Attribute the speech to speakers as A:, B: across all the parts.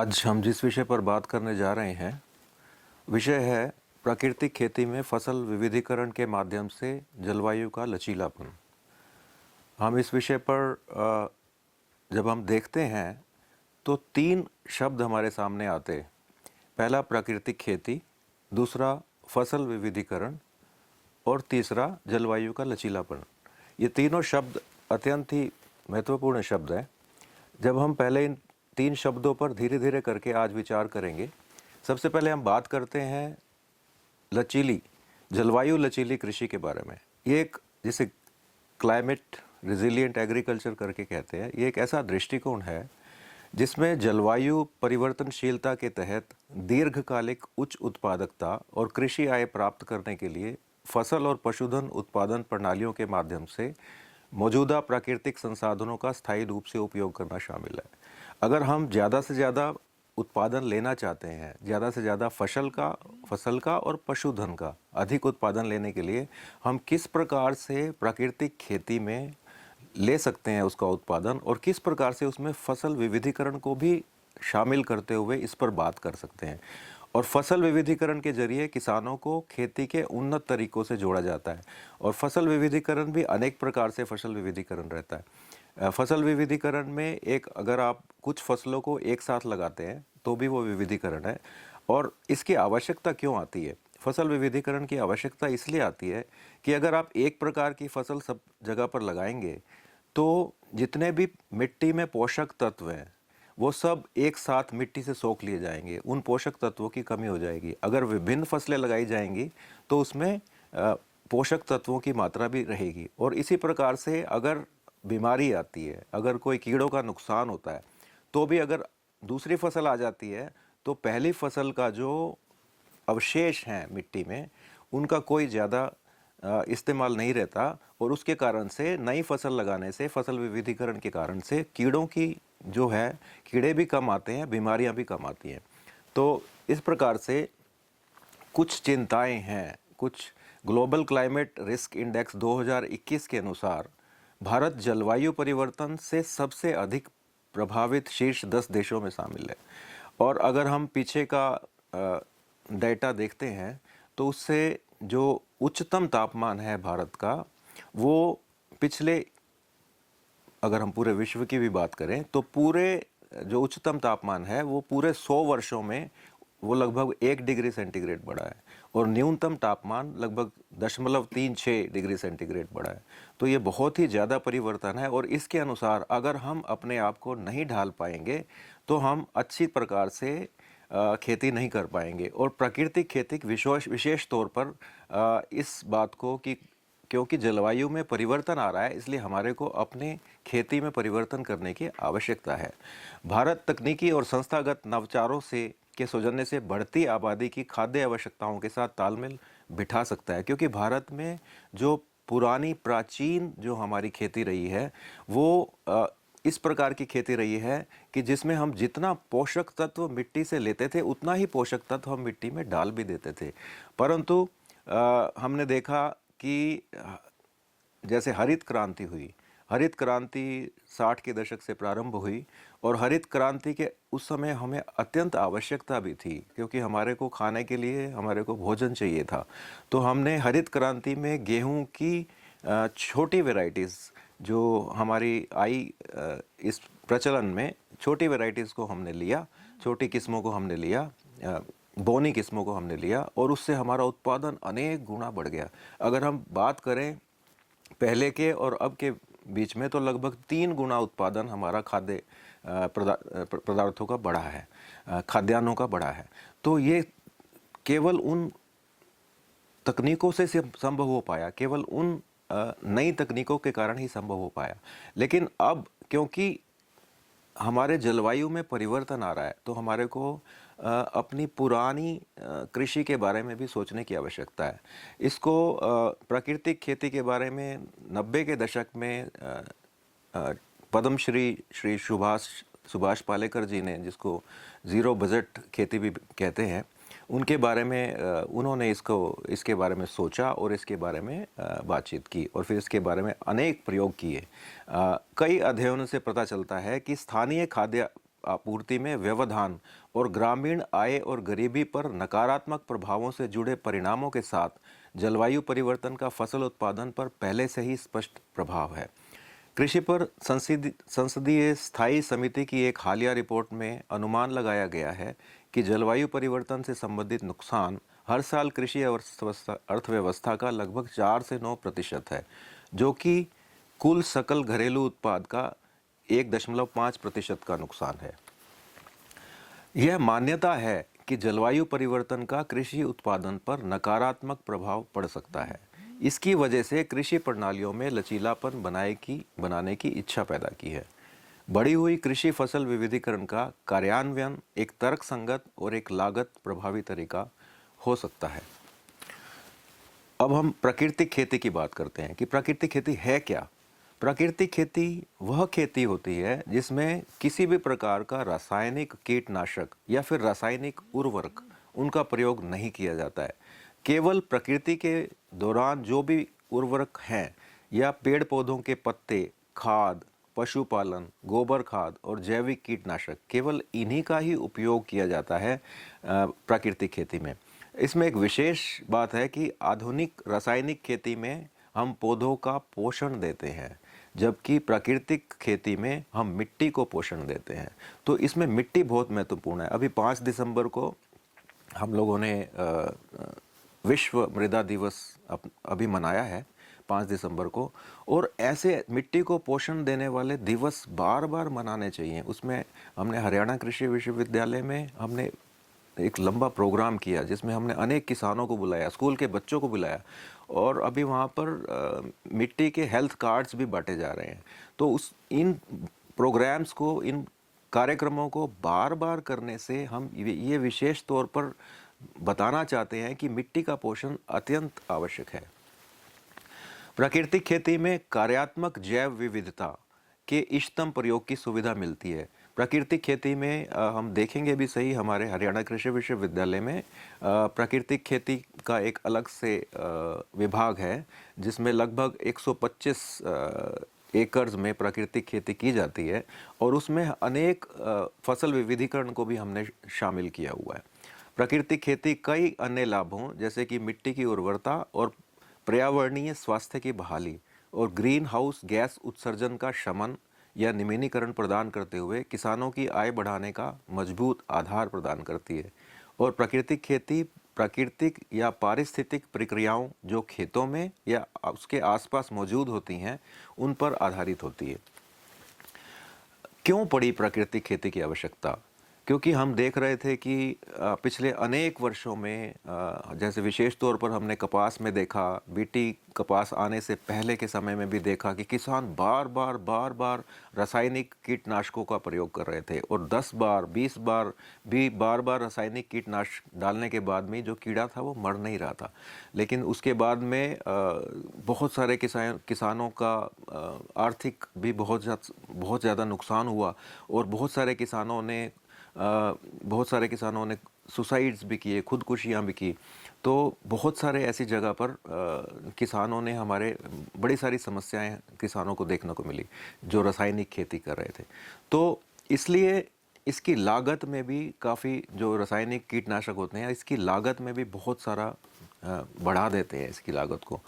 A: आज हम जिस विषय पर बात करने जा रहे हैं, विषय है प्राकृतिक खेती में फसल विविधीकरण के माध्यम से जलवायु का लचीलापन। हम इस विषय पर जब हम देखते हैं तो तीन शब्द हमारे सामने आते हैं। पहला प्राकृतिक खेती, दूसरा फसल विविधीकरण और तीसरा जलवायु का लचीलापन। ये तीनों शब्द अत्यंत ही महत्वपूर्ण शब्द हैं। जब हम पहले इन तीन शब्दों पर धीरे धीरे करके आज विचार करेंगे। सबसे पहले हम बात करते हैं जलवायु लचीली कृषि के बारे में। ये एक, जिसे क्लाइमेट रिजिलिएंट एग्रीकल्चर करके कहते हैं, ये एक ऐसा दृष्टिकोण है जिसमें जलवायु परिवर्तनशीलता के तहत दीर्घकालिक उच्च उत्पादकता और कृषि आय प्राप्त करने के लिए फसल और पशुधन उत्पादन प्रणालियों के माध्यम से मौजूदा प्राकृतिक संसाधनों का स्थायी रूप से उपयोग करना शामिल है। अगर हम ज़्यादा से ज़्यादा उत्पादन लेना चाहते हैं, ज़्यादा से ज़्यादा फसल का और पशुधन का अधिक उत्पादन लेने के लिए हम किस प्रकार से प्राकृतिक खेती में ले सकते हैं उसका उत्पादन, और किस प्रकार से उसमें फसल विविधीकरण को भी शामिल करते हुए इस पर बात कर सकते हैं। और फसल विविधीकरण के जरिए किसानों को खेती के उन्नत तरीकों से जोड़ा जाता है। और फसल विविधीकरण भी अनेक प्रकार से फसल विविधीकरण रहता है। फसल विविधीकरण में अगर आप कुछ फसलों को एक साथ लगाते हैं तो भी वो विविधीकरण है। और इसकी आवश्यकता क्यों आती है? फसल विविधीकरण की आवश्यकता इसलिए आती है कि अगर आप एक प्रकार की फसल सब जगह पर लगाएंगे तो जितने भी मिट्टी में पोषक तत्व हैं वो सब एक साथ मिट्टी से सोख लिए जाएंगे, उन पोषक तत्वों की कमी हो जाएगी। अगर विभिन्न फसलें लगाई जाएंगी तो उसमें पोषक तत्वों की मात्रा भी रहेगी। और इसी प्रकार से अगर बीमारी आती है, अगर कोई कीड़ों का नुकसान होता है, तो भी अगर दूसरी फसल आ जाती है तो पहली फसल का जो अवशेष हैं मिट्टी में, उनका कोई ज़्यादा इस्तेमाल नहीं रहता। और उसके कारण से नई फसल लगाने से, फसल विविधीकरण के कारण से कीड़े भी कम आते हैं, बीमारियां भी कम आती हैं। तो इस प्रकार से कुछ चिंताएं हैं। कुछ ग्लोबल क्लाइमेट रिस्क इंडेक्स 2021 के अनुसार भारत जलवायु परिवर्तन से सबसे अधिक प्रभावित शीर्ष 10 देशों में शामिल है। और अगर हम पीछे का डेटा देखते हैं तो उससे जो उच्चतम तापमान है भारत का, वो अगर हम पूरे विश्व की भी बात करें तो पूरे जो उच्चतम तापमान है वो पूरे 100 वर्षों में वो लगभग 1 डिग्री सेंटीग्रेड बढ़ा है। और न्यूनतम तापमान लगभग 0.36 डिग्री सेंटीग्रेड बढ़ा है। तो ये बहुत ही ज़्यादा परिवर्तन है। और इसके अनुसार अगर हम अपने आप को नहीं ढाल पाएंगे तो हम अच्छी प्रकार से खेती नहीं कर पाएंगे। और प्राकृतिक खेती विशेष तौर पर इस बात को कि क्योंकि जलवायु में परिवर्तन आ रहा है, इसलिए हमारे को अपने खेती में परिवर्तन करने की आवश्यकता है। भारत तकनीकी और संस्थागत नवाचारों के सौजन्य से बढ़ती आबादी की खाद्य आवश्यकताओं के साथ तालमेल बिठा सकता है। क्योंकि भारत में जो प्राचीन जो हमारी खेती रही है वो इस प्रकार की खेती रही है कि जिसमें हम जितना पोषक तत्व मिट्टी से लेते थे उतना ही पोषक तत्व हम मिट्टी में डाल भी देते थे। परंतु हमने देखा कि जैसे हरित क्रांति हुई, हरित क्रांति 60 के दशक से प्रारंभ हुई। और हरित क्रांति के उस समय हमें अत्यंत आवश्यकता भी थी, क्योंकि हमारे को खाने के लिए हमारे को भोजन चाहिए था। तो हमने हरित क्रांति में गेहूं की छोटी वेराइटीज़ जो हमारी आई इस प्रचलन में, छोटी वेराइटीज़ को हमने लिया, छोटी किस्मों को हमने लिया, बोनी किस्मों को हमने लिया, और उससे हमारा उत्पादन अनेक गुना बढ़ गया। अगर हम बात करें पहले के और अब के बीच में, तो लगभग 3 गुना उत्पादन हमारा खाद्य पदार्थों का बढ़ा है, खाद्यान्नों का बढ़ा है। तो ये केवल उन तकनीकों से संभव हो पाया, केवल उन नई तकनीकों के कारण ही संभव हो पाया। लेकिन अब क्योंकि हमारे जलवायु में परिवर्तन आ रहा है तो हमारे को अपनी पुरानी कृषि के बारे में भी सोचने की आवश्यकता है। इसको प्राकृतिक खेती के बारे में 90 के दशक में पद्मश्री श्री सुभाष पालेकर जी ने, जिसको ज़ीरो बजट खेती भी कहते हैं, उनके बारे में उन्होंने इसके बारे में सोचा और इसके बारे में बातचीत की और फिर इसके बारे में अनेक प्रयोग किए। कई अध्ययनों से पता चलता है कि स्थानीय खाद्य आपूर्ति में व्यवधान और ग्रामीण आय और गरीबी पर नकारात्मक प्रभावों से जुड़े परिणामों के साथ जलवायु परिवर्तन का फसल उत्पादन पर पहले से ही स्पष्ट प्रभाव है। कृषि पर संसदीय स्थायी समिति की एक हालिया रिपोर्ट में अनुमान लगाया गया है कि जलवायु परिवर्तन से संबंधित नुकसान हर साल कृषि अर्थव्यवस्था का लगभग 4 से 9% है, जो कि कुल सकल घरेलू उत्पाद का 1.5% का नुकसान है। यह मान्यता है कि जलवायु परिवर्तन का कृषि उत्पादन पर नकारात्मक प्रभाव पड़ सकता है। इसकी वजह से कृषि प्रणालियों में लचीलापन बनाने की इच्छा पैदा की है। बढ़ी हुई कृषि फसल विविधीकरण का कार्यान्वयन एक तर्कसंगत और एक लागत प्रभावी तरीका हो सकता है। अब हम प्राकृतिक खेती की बात करते हैं कि प्राकृतिक खेती है क्या। प्राकृतिक खेती वह खेती होती है जिसमें किसी भी प्रकार का रासायनिक कीटनाशक या फिर रासायनिक उर्वरक उनका प्रयोग नहीं किया जाता है। केवल प्रकृति के दौरान जो भी उर्वरक हैं या पेड़ पौधों के पत्ते, खाद, पशुपालन, गोबर खाद और जैविक कीटनाशक, केवल इन्हीं का ही उपयोग किया जाता है प्राकृतिक खेती में। इसमें एक विशेष बात है कि आधुनिक रासायनिक खेती में हम पौधों का पोषण देते हैं, जबकि प्राकृतिक खेती में हम मिट्टी को पोषण देते हैं। तो इसमें मिट्टी बहुत महत्वपूर्ण है। अभी 5 दिसंबर को हम लोगों ने विश्व मृदा दिवस अभी मनाया है 5 दिसंबर को, और ऐसे मिट्टी को पोषण देने वाले दिवस बार बार मनाने चाहिए। उसमें हमने हरियाणा कृषि विश्वविद्यालय में हमने एक लंबा प्रोग्राम किया जिसमें हमने अनेक किसानों को बुलाया, स्कूल के बच्चों को बुलाया, और अभी वहाँ पर मिट्टी के हेल्थ कार्ड्स भी बांटे जा रहे हैं। तो इन प्रोग्राम्स को, इन कार्यक्रमों को बार बार करने से हम ये विशेष तौर पर बताना चाहते हैं कि मिट्टी का पोषण अत्यंत आवश्यक है। प्राकृतिक खेती में कार्यात्मक जैव विविधता के इष्टतम प्रयोग की सुविधा मिलती है। प्राकृतिक खेती में हम देखेंगे भी सही, हमारे हरियाणा कृषि विश्वविद्यालय में प्राकृतिक खेती का एक अलग से विभाग है जिसमें लगभग 125 एकड़ में प्राकृतिक खेती की जाती है, और उसमें अनेक फसल विविधीकरण को भी हमने शामिल किया हुआ है। प्राकृतिक खेती कई अन्य लाभों जैसे कि मिट्टी की उर्वरता और पर्यावरणीय स्वास्थ्य की बहाली और ग्रीन हाउस गैस उत्सर्जन का शमन या निम्नीकरण प्रदान करते हुए किसानों की आय बढ़ाने का मजबूत आधार प्रदान करती है। और प्राकृतिक खेती प्राकृतिक या पारिस्थितिक प्रक्रियाओं जो खेतों में या उसके आसपास मौजूद होती हैं उन पर आधारित होती है। क्यों पड़ी प्राकृतिक खेती की आवश्यकता? क्योंकि हम देख रहे थे कि पिछले अनेक वर्षों में जैसे विशेष तौर पर हमने कपास में देखा, बीटी कपास आने से पहले के समय में भी देखा कि किसान बार बार रासायनिक कीटनाशकों का प्रयोग कर रहे थे, और 10 बार 20 बार भी बार रासायनिक कीटनाशक डालने के बाद में जो कीड़ा था वो मर नहीं रहा था। लेकिन उसके बाद में बहुत सारे किसानों का आर्थिक भी बहुत ज़्यादा नुकसान हुआ, और बहुत सारे किसानों ने सुसाइड्स भी किए, खुदकुशियाँ भी की। तो बहुत सारे ऐसी जगह पर किसानों ने हमारे बड़ी सारी समस्याएं किसानों को देखने को मिली जो रासायनिक खेती कर रहे थे। तो इसलिए इसकी लागत में भी काफ़ी, जो रासायनिक कीटनाशक होते हैं इसकी लागत में भी बहुत सारा बढ़ा देते हैं इसकी लागत को।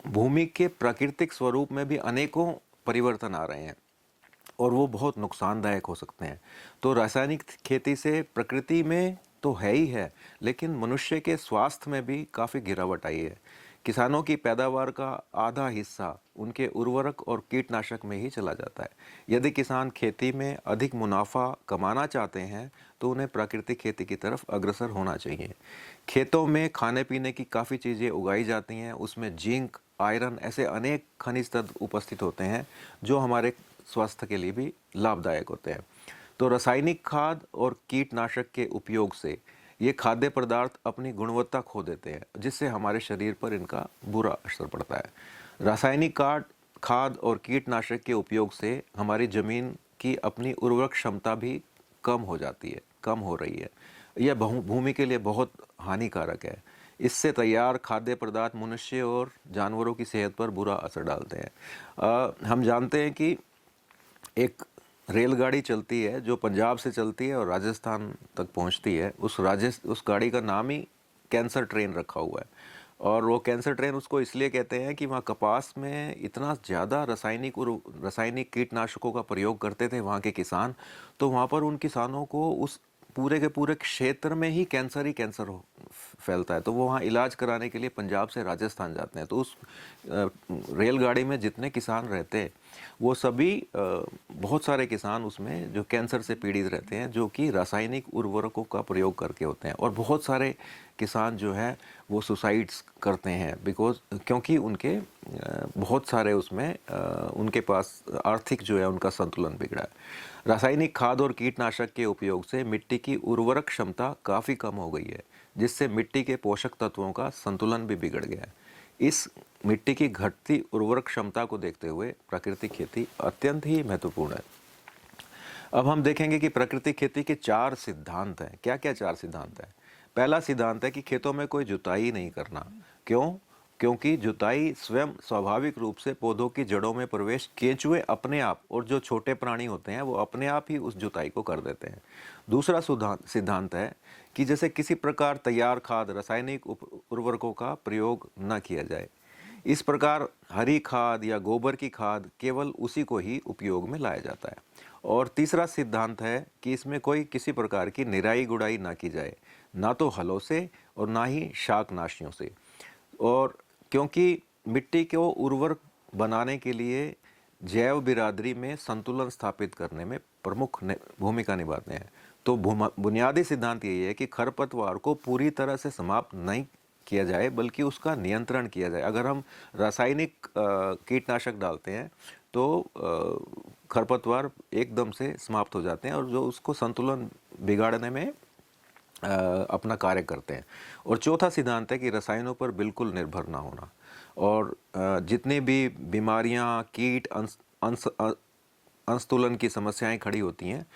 A: भूमि के प्राकृतिक स्वरूप में भी अनेकों परिवर्तन आ रहे हैं और वो बहुत नुकसानदायक हो सकते हैं। तो रासायनिक खेती से प्रकृति में तो है ही है, लेकिन मनुष्य के स्वास्थ्य में भी काफ़ी गिरावट आई है। किसानों की पैदावार का आधा हिस्सा उनके उर्वरक और कीटनाशक में ही चला जाता है। यदि किसान खेती में अधिक मुनाफा कमाना चाहते हैं तो उन्हें प्राकृतिक खेती की तरफ अग्रसर होना चाहिए। खेतों में खाने पीने की काफ़ी चीज़ें उगाई जाती हैं, उसमें जिंक, आयरन, ऐसे अनेक खनिज तत्व उपस्थित होते हैं जो हमारे स्वास्थ्य के लिए भी लाभदायक होते हैं। तो रासायनिक खाद और कीटनाशक के उपयोग से ये खाद्य पदार्थ अपनी गुणवत्ता खो देते हैं, जिससे हमारे शरीर पर इनका बुरा असर पड़ता है। रासायनिक खाद और कीटनाशक के उपयोग से हमारी ज़मीन की अपनी उर्वरक क्षमता भी कम हो रही है। यह भूमि के लिए बहुत हानिकारक है। इससे तैयार खाद्य पदार्थ मनुष्य और जानवरों की सेहत पर बुरा असर डालते हैं। हम जानते हैं कि एक रेलगाड़ी चलती है जो पंजाब से चलती है और राजस्थान तक पहुंचती है, उस गाड़ी का नाम ही कैंसर ट्रेन रखा हुआ है। और वो कैंसर ट्रेन उसको इसलिए कहते हैं कि वहाँ कपास में इतना ज़्यादा रासायनिक कीटनाशकों का प्रयोग करते थे वहाँ के किसान, तो वहाँ पर उन किसानों को उस पूरे के पूरे क्षेत्र में ही कैंसर फैलता है। तो वो वहाँ इलाज कराने के लिए पंजाब से राजस्थान जाते हैं। तो उस रेलगाड़ी में जितने किसान रहते हैं वो सभी बहुत सारे किसान उसमें जो कैंसर से पीड़ित रहते हैं, जो कि रासायनिक उर्वरकों का प्रयोग करके होते हैं। और बहुत सारे किसान जो है वो सुसाइड्स करते हैं क्योंकि उनके बहुत सारे उसमें उनके पास आर्थिक जो है उनका संतुलन बिगड़ा है। रासायनिक खाद और कीटनाशक के उपयोग से मिट्टी की उर्वरक क्षमता काफ़ी कम हो गई है, जिससे मिट्टी के पोषक तत्वों का संतुलन भी बिगड़ गया है। इस मिट्टी की घटती उर्वरक क्षमता को देखते हुए प्राकृतिक खेती अत्यंत ही महत्वपूर्ण है। अब हम देखेंगे कि प्राकृतिक खेती के 4 सिद्धांत हैं। क्या क्या 4 सिद्धांत हैं? पहला सिद्धांत है कि खेतों में कोई जुताई नहीं करना। क्यों? क्योंकि जुताई स्वयं स्वाभाविक रूप से पौधों की जड़ों में प्रवेश केंचुए अपने आप और जो छोटे प्राणी होते हैं वो अपने आप ही उस जुताई को कर देते हैं। दूसरा सिद्धांत है कि जैसे किसी प्रकार तैयार खाद, रासायनिक उर्वरकों का प्रयोग न किया जाए। इस प्रकार हरी खाद या गोबर की खाद केवल उसी को ही उपयोग में लाया जाता है। और तीसरा सिद्धांत है कि इसमें कोई किसी प्रकार की निराई गुड़ाई ना की जाए, ना तो हलों से और ना ही शाकनाशियों से। और क्योंकि मिट्टी को उर्वर बनाने के लिए जैव बिरादरी में संतुलन स्थापित करने में प्रमुख भूमिका निभाते हैं। तो बुनियादी सिद्धांत यही है कि खरपतवार को पूरी तरह से समाप्त नहीं किया जाए, बल्कि उसका नियंत्रण किया जाए। अगर हम रासायनिक कीटनाशक डालते हैं तो खरपतवार एकदम से समाप्त हो जाते हैं और जो उसको संतुलन बिगाड़ने में अपना कार्य करते हैं। और चौथा सिद्धांत है कि रसायनों पर बिल्कुल निर्भर ना होना। और जितनी भी बीमारियां, कीट, अंशतुलन की समस्याएं खड़ी होती हैं,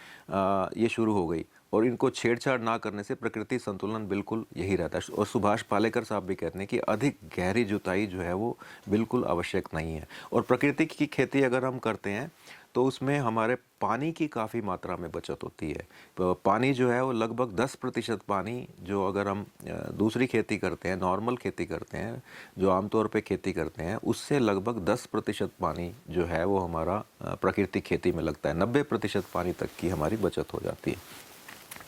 A: ये शुरू हो गई। और इनको छेड़छाड़ ना करने से प्रकृति संतुलन बिल्कुल यही रहता है। और सुभाष पालेकर साहब भी कहते हैं कि अधिक गहरी जुताई जो है वो बिल्कुल आवश्यक नहीं है। और प्रकृति की खेती अगर हम करते हैं तो उसमें हमारे पानी की काफ़ी मात्रा में बचत होती है। तो पानी जो है वो लगभग 10% पानी, जो अगर हम दूसरी खेती करते हैं, नॉर्मल खेती करते हैं, जो आमतौर पे खेती करते हैं, उससे लगभग 10% पानी जो है वो हमारा प्राकृतिक खेती में लगता है। 90% पानी तक की हमारी बचत हो जाती है।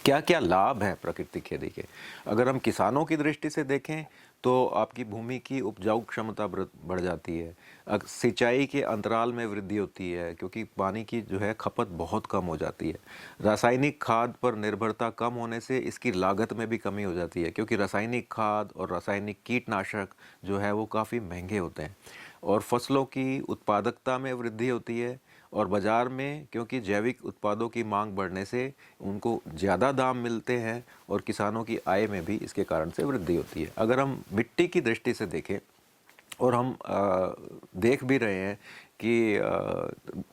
A: क्या क्या लाभ हैं प्राकृतिक खेती के? अगर हम किसानों की दृष्टि से देखें तो आपकी भूमि की उपजाऊ क्षमता बढ़ जाती है। सिंचाई के अंतराल में वृद्धि होती है क्योंकि पानी की जो है खपत बहुत कम हो जाती है। रासायनिक खाद पर निर्भरता कम होने से इसकी लागत में भी कमी हो जाती है, क्योंकि रासायनिक खाद और रासायनिक कीटनाशक जो है वो काफ़ी महंगे होते हैं। और फसलों की उत्पादकता में वृद्धि होती है। और बाज़ार में क्योंकि जैविक उत्पादों की मांग बढ़ने से उनको ज़्यादा दाम मिलते हैं और किसानों की आय में भी इसके कारण से वृद्धि होती है। अगर हम मिट्टी की दृष्टि से देखें, और हम देख भी रहे हैं कि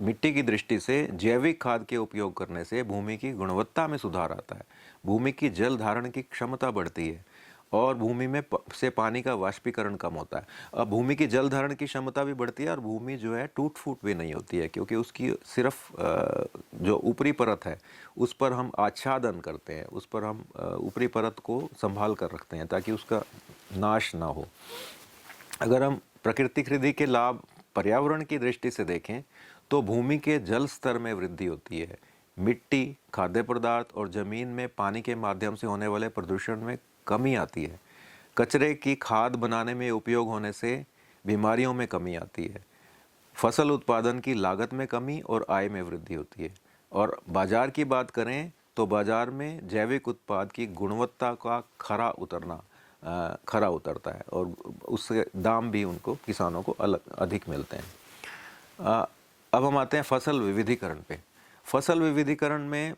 A: मिट्टी की दृष्टि से जैविक खाद के उपयोग करने से भूमि की गुणवत्ता में सुधार आता है, भूमि की जल धारण की क्षमता बढ़ती है और भूमि में से पानी का वाष्पीकरण कम होता है। अब भूमि की जल धारण की क्षमता भी बढ़ती है और भूमि जो है टूट फूट भी नहीं होती है, क्योंकि उसकी सिर्फ जो ऊपरी परत है उस पर हम आच्छादन करते हैं, उस पर हम ऊपरी परत को संभाल कर रखते हैं ताकि उसका नाश ना हो। अगर हम प्राकृतिक खेती के लाभ पर्यावरण की दृष्टि से देखें तो भूमि के जल स्तर में वृद्धि होती है, मिट्टी, खाद्य पदार्थ और जमीन में पानी के माध्यम से होने वाले प्रदूषण में कमी आती है। कचरे की खाद बनाने में उपयोग होने से बीमारियों में कमी आती है। फसल उत्पादन की लागत में कमी और आय में वृद्धि होती है। और बाजार की बात करें तो बाजार में जैविक उत्पाद की गुणवत्ता का खरा उतरता है और उससे दाम भी उनको, किसानों को अधिक मिलते हैं। अब हम आते हैं फसल विविधीकरण पे। फसल विविधीकरण में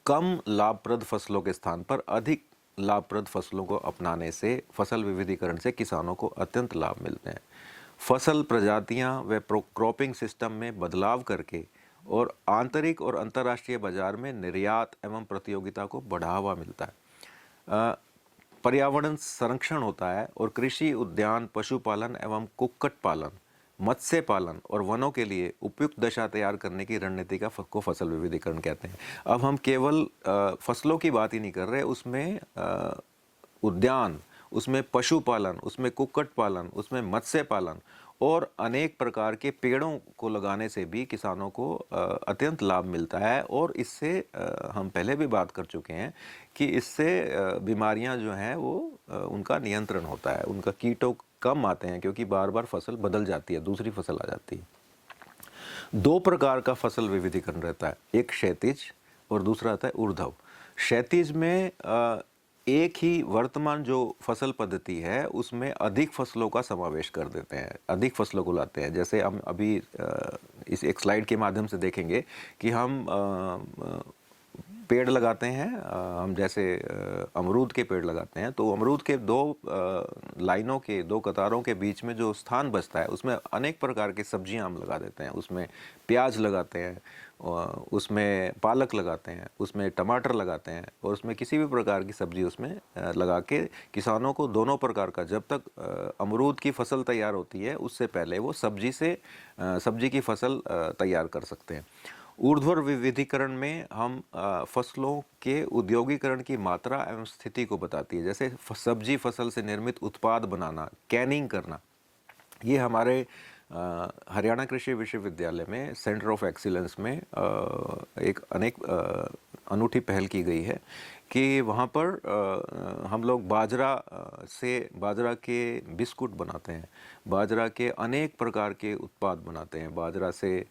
A: कम लाभप्रद फसलों के स्थान पर अधिक लाभप्रद फसलों को अपनाने से फसल विविधीकरण से किसानों को अत्यंत लाभ मिलते हैं। फसल प्रजातियां व क्रॉपिंग सिस्टम में बदलाव करके और आंतरिक और अंतर्राष्ट्रीय बाजार में निर्यात एवं प्रतियोगिता को बढ़ावा मिलता है। पर्यावरण संरक्षण होता है और कृषि, उद्यान, पशुपालन एवं कुक्कुट पालन मत्स्य पालन और वनों के लिए उपयुक्त दशा तैयार करने की रणनीति को फसल विविधीकरण कहते हैं। अब हम केवल फसलों की बात ही नहीं कर रहे, उसमें उद्यान, उसमें पशुपालन, उसमें कुक्कुट पालन, उसमें मत्स्य पालन और अनेक प्रकार के पेड़ों को लगाने से भी किसानों को अत्यंत लाभ मिलता है। और इससे हम पहले भी बात कर चुके हैं कि इससे बीमारियां जो हैं वो उनका नियंत्रण होता है, उनका कीटों कम आते हैं, क्योंकि बार बार फसल बदल जाती है, दूसरी फसल आ जाती है। दो प्रकार का फसल विविधीकरण रहता है, एक क्षैतिज और दूसरा आता है ऊर्ध्व। क्षैतिज में एक ही वर्तमान जो फसल पद्धति है उसमें अधिक फसलों का समावेश कर देते हैं, अधिक फसलों को लाते हैं। जैसे हम अभी इस एक स्लाइड के माध्यम से देखेंगे कि हम पेड़ लगाते हैं, हम जैसे अमरूद के पेड़ लगाते हैं, तो अमरूद के दो लाइनों के, दो कतारों के बीच में जो स्थान बचता है उसमें अनेक प्रकार की सब्जियां हम लगा देते हैं। उसमें प्याज लगाते हैं, उसमें पालक लगाते हैं, उसमें टमाटर लगाते हैं और उसमें किसी भी प्रकार की सब्जी उसमें लगा के किसानों को दोनों प्रकार का, जब तक अमरूद की फसल तैयार होती है उससे पहले वो सब्जी की फसल तैयार कर सकते हैं। ऊर्ध्वर विविधीकरण में हम फसलों के उद्योगीकरण की मात्रा एवं स्थिति को बताती है। जैसे सब्जी फसल से निर्मित उत्पाद बनाना, कैनिंग करना, ये हमारे हरियाणा कृषि विश्वविद्यालय में सेंटर ऑफ एक्सीलेंस में एक अनेक अनूठी पहल की गई है कि वहाँ पर हम लोग बाजरा के बिस्कुट बनाते हैं, बाजरा के अनेक प्रकार के उत्पाद बनाते हैं, बाजरा से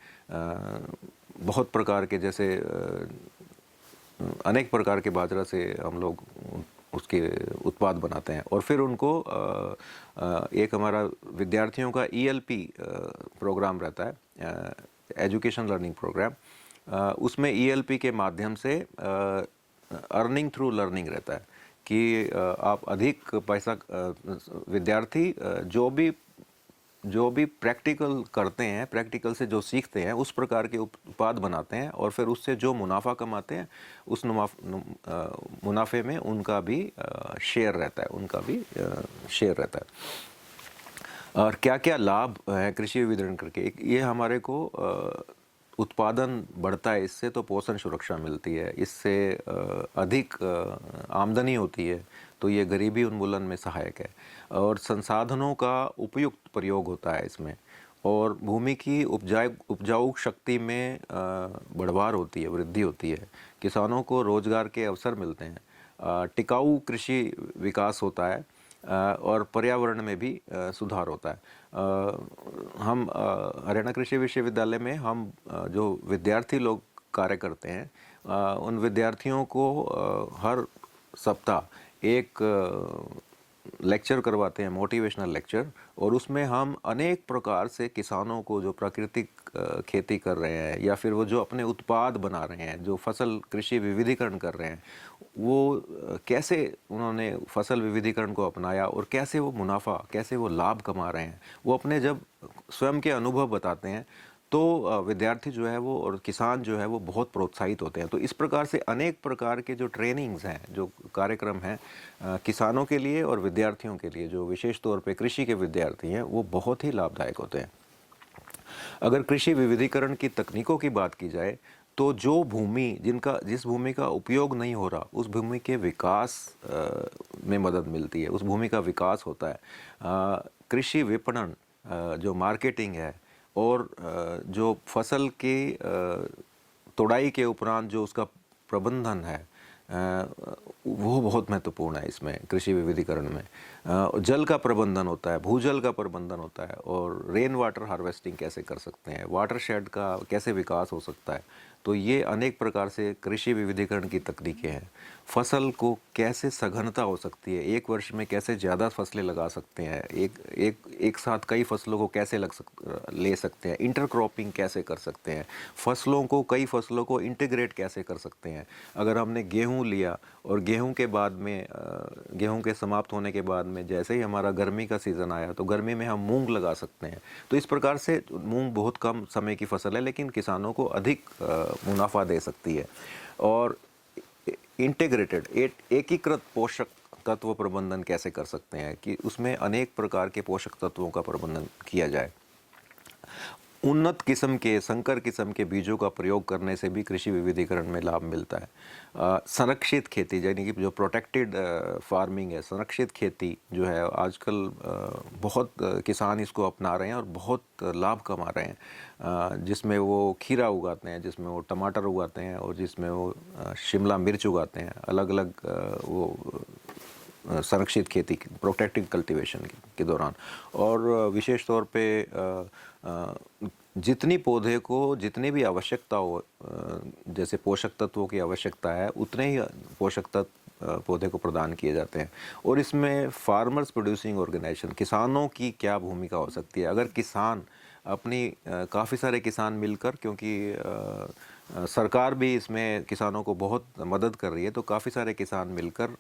A: बहुत प्रकार के, जैसे अनेक प्रकार के बाजरा से हम लोग उसके उत्पाद बनाते हैं। और फिर उनको एक हमारा विद्यार्थियों का ELP प्रोग्राम रहता है, एजुकेशन लर्निंग प्रोग्राम, उसमें ELP के माध्यम से अर्निंग थ्रू लर्निंग रहता है कि आप अधिक पैसा, विद्यार्थी जो भी प्रैक्टिकल करते हैं, प्रैक्टिकल से जो सीखते हैं उस प्रकार के उत्पाद बनाते हैं और फिर उससे जो मुनाफा कमाते हैं उस मुनाफे में उनका भी शेयर रहता है, और क्या क्या लाभ है कृषि विविधीकरण करके। ये हमारे को उत्पादन बढ़ता है, इससे तो पोषण सुरक्षा मिलती है, इससे अधिक आमदनी होती है, तो ये गरीबी उन्मूलन में सहायक है। और संसाधनों का उपयुक्त प्रयोग होता है इसमें, और भूमि की उपजाऊ शक्ति में बढ़वार होती है, वृद्धि होती है, किसानों को रोजगार के अवसर मिलते हैं, टिकाऊ कृषि विकास होता है और पर्यावरण में भी सुधार होता है। हम हरियाणा कृषि विश्वविद्यालय में हम जो विद्यार्थी लोग कार्य करते हैं, उन विद्यार्थियों को हर सप्ताह एक लेक्चर करवाते हैं, मोटिवेशनल लेक्चर, और उसमें हम अनेक प्रकार से किसानों को जो प्राकृतिक खेती कर रहे हैं या फिर वो जो अपने उत्पाद बना रहे हैं, जो फसल कृषि विविधीकरण कर रहे हैं, वो कैसे उन्होंने फसल विविधीकरण को अपनाया और कैसे वो लाभ कमा रहे हैं, वो अपने जब स्वयं के अनुभव बताते हैं तो विद्यार्थी जो है वो और किसान जो है वो बहुत प्रोत्साहित होते हैं। तो इस प्रकार से अनेक प्रकार के जो ट्रेनिंग्स हैं, जो कार्यक्रम हैं किसानों के लिए और विद्यार्थियों के लिए, जो विशेष तौर पे कृषि के विद्यार्थी हैं, वो बहुत ही लाभदायक होते हैं। अगर कृषि विविधीकरण की तकनीकों की बात की जाए तो जो जिस भूमि का उपयोग नहीं हो रहा, उस भूमि के विकास में मदद मिलती है, उस भूमि का विकास होता है। कृषि विपणन, जो मार्केटिंग है, और जो फसल के तोड़ाई के उपरांत जो उसका प्रबंधन है, वो बहुत महत्वपूर्ण है इसमें कृषि विविधीकरण में। जल का प्रबंधन होता है, भूजल का प्रबंधन होता है, और रेन वाटर हार्वेस्टिंग कैसे कर सकते हैं, वाटरशेड का कैसे विकास हो सकता है। तो ये अनेक प्रकार से कृषि विविधीकरण की तकनीकें हैं। फसल को कैसे सघनता हो सकती है, एक वर्ष में कैसे ज़्यादा फसलें लगा सकते हैं, एक साथ कई फसलों को कैसे ले सकते हैं, इंटरक्रॉपिंग कैसे कर सकते हैं, कई फसलों को इंटीग्रेट कैसे कर सकते हैं। अगर हमने गेहूं लिया और गेहूं के समाप्त होने के बाद में जैसे ही हमारा गर्मी का सीज़न आया तो गर्मी में हम मूंग लगा सकते हैं। तो इस प्रकार से मूंग बहुत कम समय की फसल है लेकिन किसानों को अधिक मुनाफा दे सकती है। और इंटीग्रेटेड एकीकृत पोषक तत्व प्रबंधन कैसे कर सकते हैं कि उसमें अनेक प्रकार के पोषक तत्वों का प्रबंधन किया जाए। उन्नत किस्म के, संकर किस्म के बीजों का प्रयोग करने से भी कृषि विविधीकरण में लाभ मिलता है। संरक्षित खेती यानी कि जो प्रोटेक्टेड फार्मिंग है, संरक्षित खेती जो है आजकल बहुत किसान इसको अपना रहे हैं और बहुत लाभ कमा रहे हैं, जिसमें वो खीरा उगाते हैं, जिसमें वो टमाटर उगाते हैं और जिसमें वो शिमला मिर्च उगाते हैं, अलग अलग वो संरक्षित खेती, प्रोटेक्टिव कल्टीवेशन के दौरान। और विशेष तौर पे जितनी पौधे को जितनी भी आवश्यकता हो, जैसे पोषक तत्वों की आवश्यकता है, उतने ही पोषक तत्व पौधे को प्रदान किए जाते हैं। और इसमें फार्मर्स प्रोड्यूसिंग ऑर्गेनाइजेशन, किसानों की क्या भूमिका हो सकती है? अगर किसान अपनी काफ़ी सारे किसान मिलकर, क्योंकि सरकार भी इसमें किसानों को बहुत मदद कर रही है, तो काफ़ी सारे किसान मिलकर